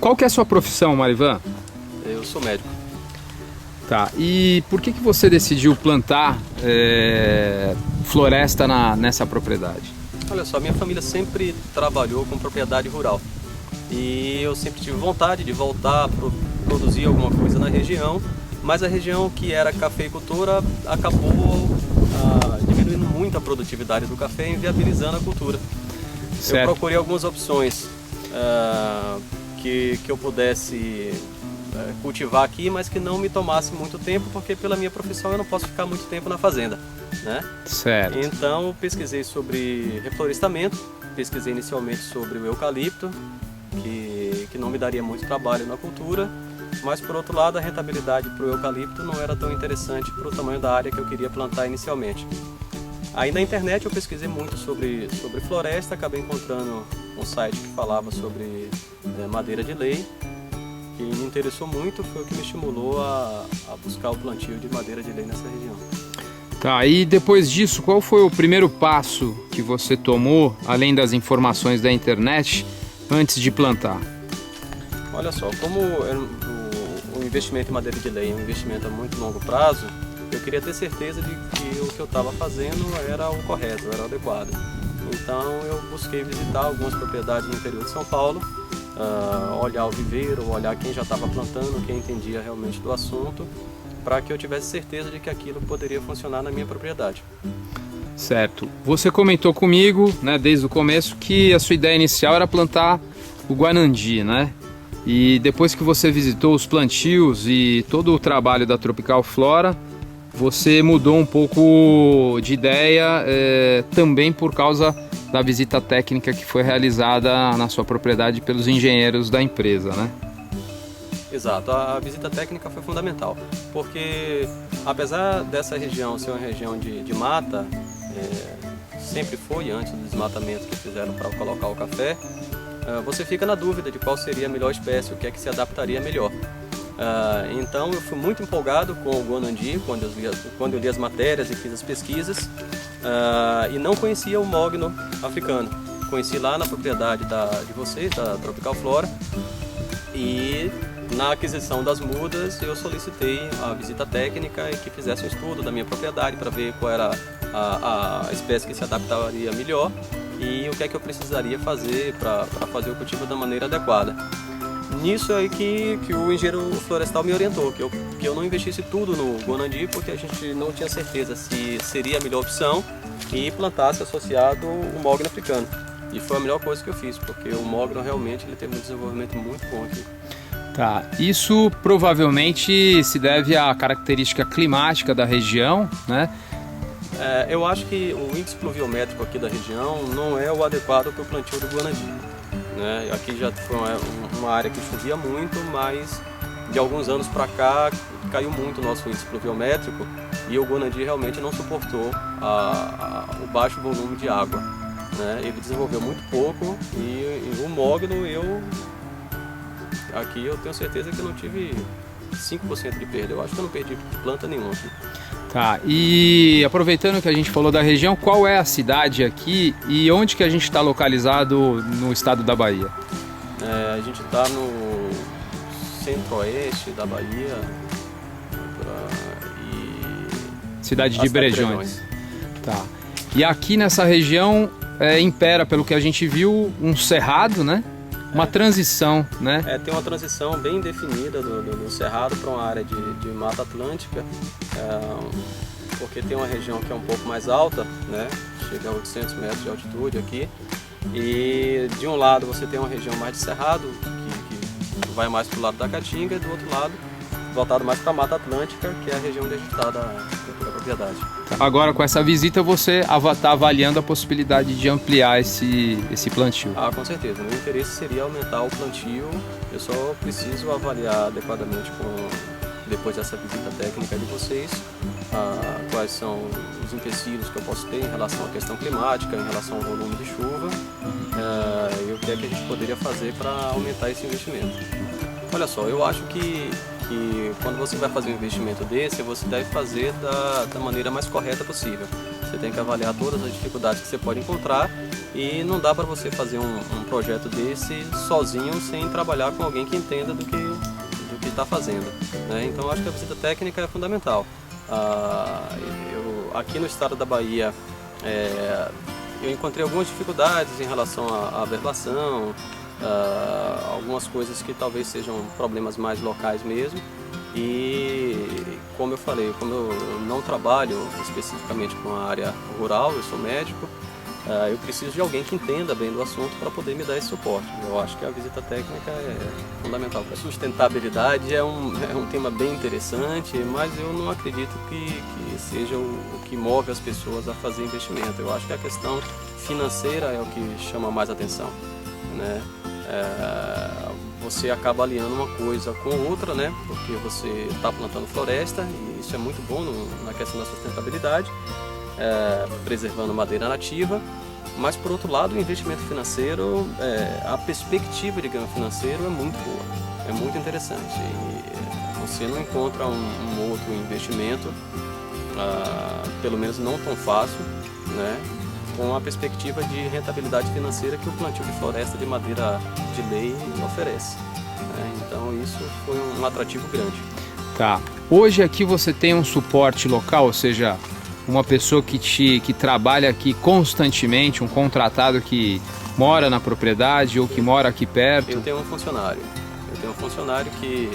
qual que é a sua profissão, Marivan? Eu sou médico. Tá, e por que você decidiu plantar floresta nessa propriedade? Olha só, minha família sempre trabalhou com propriedade rural e eu sempre tive vontade de voltar a produzir alguma coisa na região, mas a região que era cafeicultora acabou diminuindo muito a produtividade do café, inviabilizando a cultura. Certo. Eu procurei algumas opções que eu pudesse cultivar aqui, mas que não me tomasse muito tempo, porque pela minha profissão eu não posso ficar muito tempo na fazenda, né? Certo. Então eu pesquisei sobre reflorestamento, pesquisei inicialmente sobre o eucalipto, que não me daria muito trabalho na cultura, mas por outro lado a rentabilidade para o eucalipto não era tão interessante para o tamanho da área que eu queria plantar inicialmente. Aí na internet eu pesquisei muito sobre floresta, acabei encontrando um site que falava sobre madeira de lei, que me interessou muito, foi o que me estimulou a buscar o plantio de madeira de lei nessa região. Tá, e depois disso, qual foi o primeiro passo que você tomou, além das informações da internet, antes de plantar? Olha só, como o investimento em madeira de lei é um investimento a muito longo prazo, eu queria ter certeza de que o que eu estava fazendo era o correto, era o adequado. Então eu busquei visitar algumas propriedades no interior de São Paulo, olhar o viveiro, olhar quem já estava plantando, quem entendia realmente do assunto, para que eu tivesse certeza de que aquilo poderia funcionar na minha propriedade. Certo. Você comentou comigo, né, desde o começo, que a sua ideia inicial era plantar o guanandi, né? E depois que você visitou os plantios e todo o trabalho da Tropical Flora, você mudou um pouco de ideia, também por causa da visita técnica que foi realizada na sua propriedade pelos engenheiros da empresa, né? Exato, a visita técnica foi fundamental, porque apesar dessa região ser uma região de mata, sempre foi antes do desmatamento que fizeram para colocar o café, você fica na dúvida de qual seria a melhor espécie, o que é que se adaptaria melhor. Então eu fui muito empolgado com o guanandi quando eu li as matérias e fiz as pesquisas, e não conhecia o mogno africano. Conheci lá na propriedade de vocês, da Tropical Flora, e na aquisição das mudas eu solicitei a visita técnica e que fizesse um estudo da minha propriedade para ver qual era a espécie que se adaptaria melhor e o que é que eu precisaria fazer para fazer o cultivo da maneira adequada. Nisso aí que o engenheiro florestal me orientou, que eu não investisse tudo no guanandi, porque a gente não tinha certeza se seria a melhor opção e plantasse associado o mogno africano. E foi a melhor coisa que eu fiz, porque o mogno realmente ele teve um desenvolvimento muito bom aqui. Tá, isso provavelmente se deve à característica climática da região, né? Eu acho que o índice pluviométrico aqui da região não é o adequado para o plantio do guanandi, né? Aqui já foi uma área que chovia muito, mas de alguns anos para cá caiu muito o nosso índice pluviométrico e o guanandi realmente não suportou o baixo volume de água, né? Ele desenvolveu muito pouco e o mogno aqui eu tenho certeza que eu não tive 5% de perda. Eu acho que eu não perdi planta nenhuma aqui. Tá, e aproveitando que a gente falou da região, qual é a cidade aqui e onde que a gente está localizado no estado da Bahia? A gente está no centro-oeste da Bahia cidade de Brejões. Tá. E aqui nessa região impera, pelo que a gente viu, um cerrado, né? Uma transição, né? Tem uma transição bem definida do cerrado para uma área de mata atlântica, porque tem uma região que é um pouco mais alta, né? Chega a 800 metros de altitude aqui, e de um lado você tem uma região mais de cerrado, que vai mais para o lado da Caatinga, e do outro lado voltado mais para a Mata Atlântica, que é a região onde a gente está da propriedade. Agora, com essa visita, você está avaliando a possibilidade de ampliar esse plantio? Com certeza. Meu interesse seria aumentar o plantio. Eu só preciso avaliar adequadamente, depois dessa visita técnica de vocês, quais são os empecilhos que eu posso ter em relação à questão climática, em relação ao volume de chuva, e o que é que a gente poderia fazer para aumentar esse investimento. Olha só, eu acho que quando você vai fazer um investimento desse, você deve fazer da maneira mais correta possível. Você você tem que avaliar todas as dificuldades que você pode encontrar e não dá para você fazer um projeto desse sozinho sem trabalhar com alguém que entenda do que está fazendo, né? Então acho que a visita técnica é fundamental. Aqui no estado da Bahia eu encontrei algumas dificuldades em relação à verbação, algumas coisas que talvez sejam problemas mais locais mesmo. E como eu falei, como eu não trabalho especificamente com a área rural, eu sou médico, eu preciso de alguém que entenda bem do assunto para poder me dar esse suporte. Eu acho que a visita técnica é fundamental. A sustentabilidade é um tema bem interessante, mas eu não acredito que seja o que move as pessoas a fazer investimento. Eu acho que a questão financeira é o que chama mais atenção, né? Você acaba aliando uma coisa com outra, né? Porque você está plantando floresta e isso é muito bom na questão da sustentabilidade, preservando madeira nativa, mas por outro lado o investimento financeiro, a perspectiva de ganho financeiro é muito boa, é muito interessante e você não encontra um outro investimento, pelo menos não tão fácil, né? Com a perspectiva de rentabilidade financeira que o plantio de floresta de madeira de lei oferece, né? Então isso foi um atrativo grande. Tá. Hoje aqui você tem um suporte local, ou seja, uma pessoa que trabalha aqui constantemente, um contratado que mora na propriedade ou que mora aqui perto? Eu tenho um funcionário. Que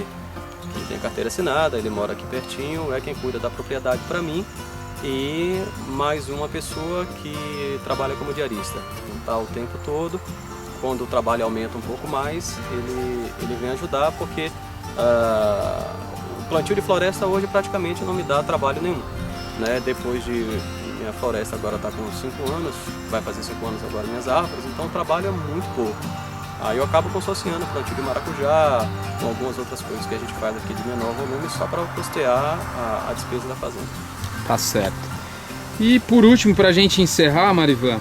tem carteira assinada, ele mora aqui pertinho, é quem cuida da propriedade para mim. E mais uma pessoa que trabalha como diarista, está o tempo todo. Quando o trabalho aumenta um pouco mais, ele vem ajudar, porque o plantio de floresta hoje praticamente não me dá trabalho nenhum, né? Depois de minha floresta agora está com 5 anos, vai fazer 5 anos agora minhas árvores, então o trabalho é muito pouco. Aí eu acabo consorciando plantio de maracujá, com algumas outras coisas que a gente faz aqui de menor volume, só para custear a despesa da fazenda. Tá certo. E por último, para a gente encerrar, Marivan,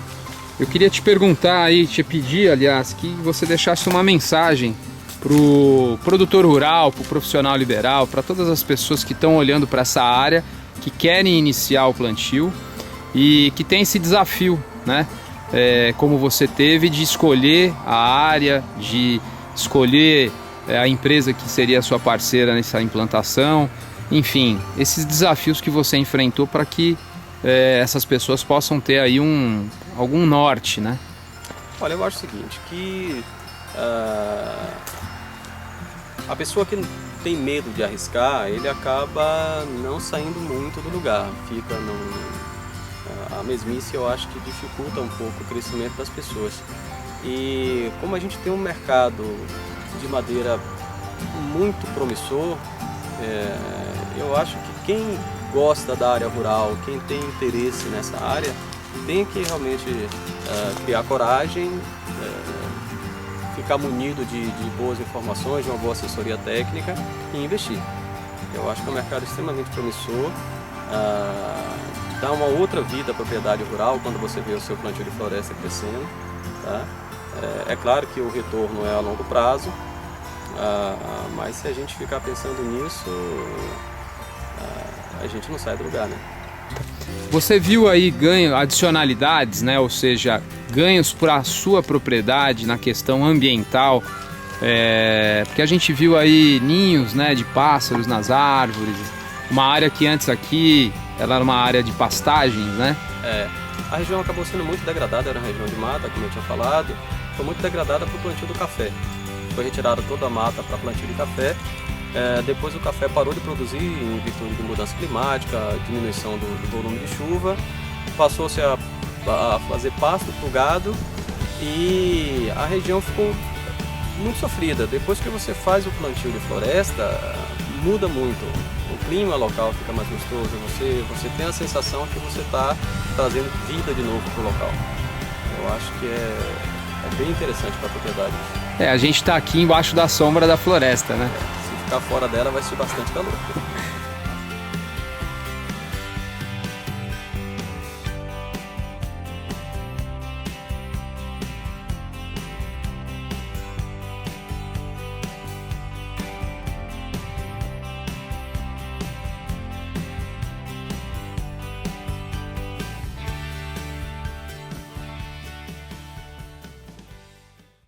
eu queria te perguntar aí, te pedir, aliás, que você deixasse uma mensagem pro produtor rural, pro profissional liberal, para todas as pessoas que estão olhando para essa área, que querem iniciar o plantio e que tem esse desafio, né? Como você teve, de escolher a área, de escolher a empresa que seria a sua parceira nessa implantação. Enfim, esses desafios que você enfrentou para que essas pessoas possam ter aí algum norte, né? Olha, eu acho o seguinte, que a pessoa que tem medo de arriscar, ele acaba não saindo muito do lugar, fica a mesmice. Eu acho que dificulta um pouco o crescimento das pessoas. E como a gente tem um mercado de madeira muito promissor, eu acho que quem gosta da área rural, quem tem interesse nessa área, tem que realmente criar coragem, ficar munido de boas informações, de uma boa assessoria técnica e investir. Eu acho que é um mercado extremamente promissor, dá uma outra vida à propriedade rural quando você vê o seu plantio de floresta crescendo, tá? É claro que o retorno é a longo prazo, mas se a gente ficar pensando nisso, a gente não sai do lugar, né? Você viu aí adicionalidades, né? Ou seja, ganhos para a sua propriedade na questão ambiental, porque a gente viu aí ninhos, né, de pássaros nas árvores, uma área que antes aqui ela era uma área de pastagens, né? A região acabou sendo muito degradada, era uma região de mata, como eu tinha falado, foi muito degradada para o plantio do café. Foi retirada toda a mata para plantio de café. Depois o café parou de produzir em virtude de mudança climática, diminuição do volume de chuva, passou-se a fazer pasto para o gado e a região ficou muito sofrida. Depois que você faz o plantio de floresta, muda muito. O clima local fica mais gostoso, você tem a sensação que você está trazendo vida de novo para o local. Eu acho que é bem interessante para a propriedade. A gente está aqui embaixo da sombra da floresta, né? Se ficar fora dela vai ser bastante calor.